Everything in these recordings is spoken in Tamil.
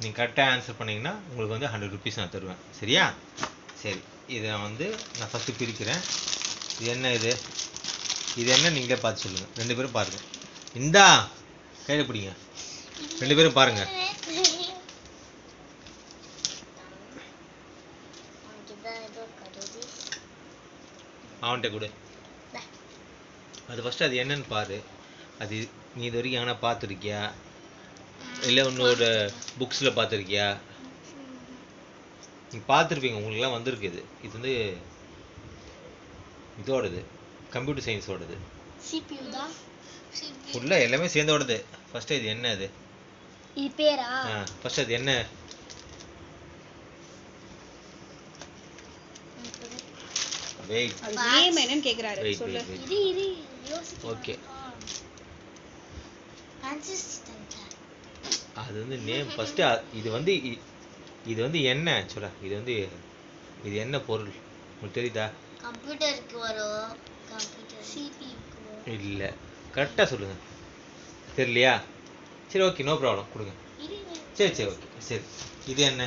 நீங்கள் கரெக்டாக ஆன்சர் பண்ணிங்கன்னா உங்களுக்கு வந்து 100 rupees நான் தருவேன். சரியா? சரி, இதை வந்து நான் ஃபஸ்ட்டு பிரிக்கிறேன். இது என்ன? இது என்ன நீங்களே பார்த்து சொல்லுங்கள். 2 பேரும் பாருங்கள். இந்தா கையில் பிடிங்க. 2 பேரும் பாருங்கள். அவன்கிட்ட கொடு. அது ஃபஸ்ட்டு அது என்னன்னு பாரு. அது நீ இது வரைக்கும் எங்கன்னா பார்த்துருக்கியா, இல்லை உன்னோட புக்ஸில் பார்த்துருக்கியா? நீங்கள் பார்த்துருப்பீங்க, உங்களுக்குலாம் வந்திருக்கு. இது வந்து இதோடது, கம்ப்யூட்டர் சயின்ஸோடது. ஃபுல்லாக எல்லாமே சேர்ந்தோடது. ஃபஸ்ட்டு இது என்ன? அது பேரா? ஃபஸ்ட்டு அது என்ன? வெயிட், நேம் என்னன்னு கேக்குறாரு. சொல்லு. ஓகே, அது வந்து நேம் ஃபஸ்ட்டு. இது வந்து என்ன ஆக்சுவலா? இது என்ன பொருள் உங்களுக்கு தெரியுதா? கம்ப்யூட்டருக்கு வரும். கம்ப்யூட்டர் சிபியூக்கு இல்லை, கரெக்டாக சொல்லுங்கள். தெரியலையா? சரி, ஓகே, நோ ப்ராப்ளம், கொடுங்க. சரி, ஓகே. சரி, இது என்ன?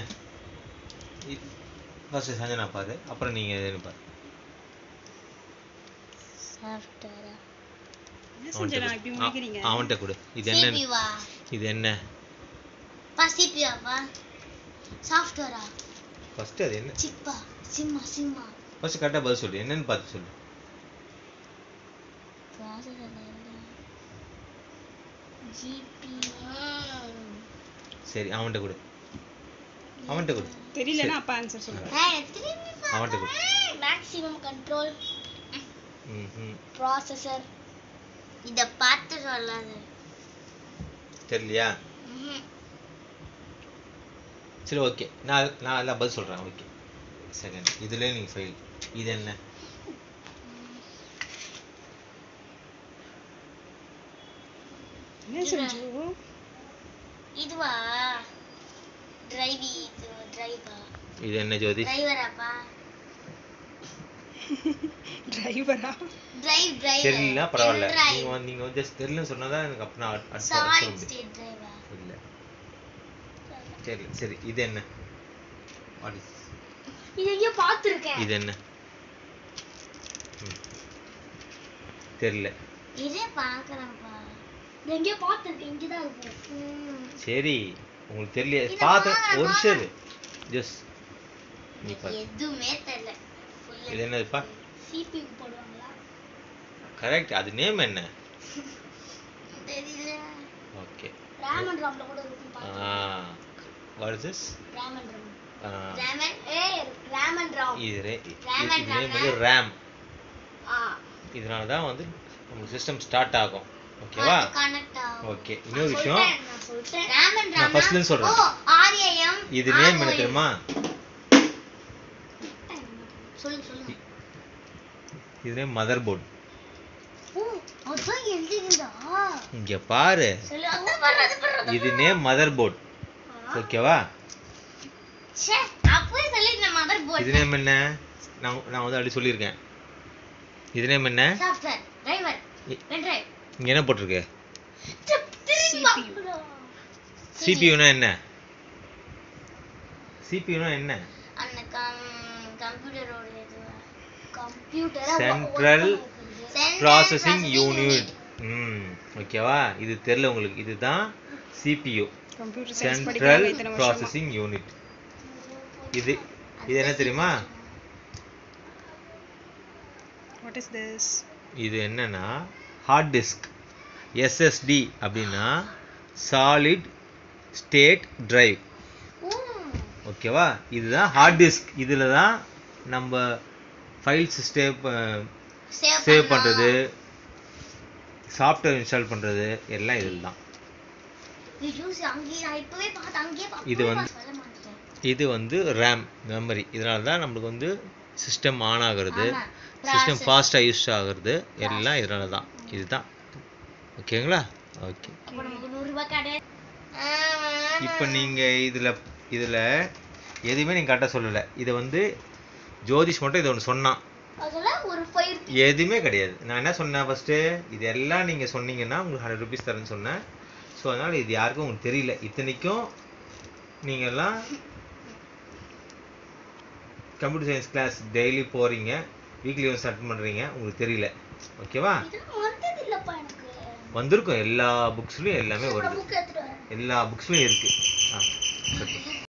ஃபஸ்ட்டு சஞ்சனா பாரு, அப்புறம் நீங்கள் எதுன்னு பாரு. அவன்கிட்ட கொடு. இது என்ன? இது என்ன? ஃபஸ்ட்டு அது என்ன? ஃபஸ்ட்டு கரெக்டாக பதில் சொல்லு. என்னன்னு பார்த்து சொல்லு. சரி, அவன்கிட்ட கொடு. தெரியலனா அப்பா ஆன்சர் சொல்றேன். அவன்கிட்ட கொடு. Maximum control processor. இத பார்த்து சொல்லாத. தெரியலையா? சரி, ஓகே, நான் எல்லாம் பதில் சொல்கிறேன். Okay, second. இதுல நீங்கள் ஃபெயில். இது என்ன? என்ன செஞ்சு? இதுவா? டிரைவா? இது என்ன ஜோதி? டிரைவராப்பா? டிரைவரா? தெரியல, பரவாயில்ல. நீங்க வந்து ஜஸ்ட் தெரியலன்னு சொன்னதா எனக்கு அப்ப நான் சாலிட் ஸ்டேட் டிரைவா? இல்ல. சரி, இது என்ன? இது எங்கயோ பார்த்திருக்கேன். இது என்ன? தெரியல. இதே பார்க்கறேன்ப்பா. இது எங்கயோ பார்த்திருக்கேன். இங்க தான் இருக்கு. சரி, உங்களுக்கு தெரியல. பார்த்து ஒரு சரி. ஜஸ்ட் நீ பாரு. எதுமே தெரியல. இது என்னதுப்பா? சிபியூ போடுவாங்களா? கரெக்ட். அது நேம் என்ன? தெரியல. ஓகே. RAM and ROM ல கூட இருக்கும் பாருங்க. What is this? RAM and ROM. RAM and ROM. இது நேம் வந்து RAM. இதனால தான் வந்து நம்ம சிஸ்டம் ஸ்டார்ட் ஆகும். ஓகேவா? கனெக்ட் ஆகும். ஓகே, இன்னொரு விஷயம் நான் சொல்றேன். RAM and ROM. நான் ஃபர்ஸ்ட்ல சொல்றேன். RAM. இது நேம் என்ன தெரியுமா? சொல்லுங்க. இது நேம் மதர் போர்டு. அதான் எழுதிருந்தா. இங்க பாரு. சொல்லு. அது பாரு. இது நேம் மதர் போர்டு. ஓகேவா? ச்சே, அப்பவே சொல்லிருந்த மதர் போர்டு. இது நேம் என்ன? நான் வந்து அப்படி சொல்லியிருக்கேன். இது நேம் என்ன? Software, driver, pen drive. இங்க என்ன போட்டிருக்கு? CPU. சிபியூனா என்ன? சிபியூனா என்ன? அந்த கம்ப்யூட்டரோட இது. Computer central processing unit. ஓகேவா? இது தெரியல உங்களுக்கு. இதுதான் சிபியூ, சென்ட்ரல் ப்ராசஸிங் யூனிட். இது என்ன தெரியுமா? What is this? இது என்னன்னா ஹார்ட் டிஸ்க். எஸ்எஸ்டி அப்படின்னா சாலிட் ஸ்டேட் டிரைவ். ஓகேவா? இதுதான் ஹார்ட் டிஸ்க். இதில் தான் நம்ம ஃபைல்ஸ் சேவ் பண்ணுறது, சாஃப்ட்வேர் இன்ஸ்டால் பண்ணுறது எல்லாம் இதில் தான். இது வந்து ரேம், மெமரி. இதனால தான் நம்மளுக்கு வந்து சிஸ்டம் ஆன் ஆகிறது, சிஸ்டம் ஃபாஸ்ட்டாக யூஸ் ஆகிறது எல்லாம் இதனால தான். இதுதான். ஓகேங்களா? ஓகே. இப்போ நீங்கள் இதில் எதுவுமே நீங்கள் கரெக்டாக சொல்லலை. இதை வந்து ஜோதிஷ் மட்டும் இதை ஒன்று சொன்னான். எதுவுமே கிடையாது. நான் என்ன சொன்னேன் ஃபஸ்ட்டு? இது எல்லாம் நீங்கள் சொன்னீங்கன்னா உங்களுக்கு 100 rupees தரேன்னு சொன்னேன். ஸோ அதனால் இது யாருக்கும் உங்களுக்கு தெரியல. இத்தனைக்கும் நீங்கள்லாம் கம்ப்யூட்டர் சயின்ஸ் கிளாஸ் டெய்லி போகிறீங்க, வீக்லி ஒன்ஸ் அட்டன் பண்ணுறீங்க, உங்களுக்கு தெரியல. ஓகேவா? இதெல்லாம் வந்தது இல்லப்பா எனக்கு. வந்திருக்கும் எல்லா புக்ஸ்லையும் எல்லாமே சரி, வருது, புக் எடுத்துட்டு வரேன். எல்லா புக்ஸ்லையும் இருக்குது. ஆ,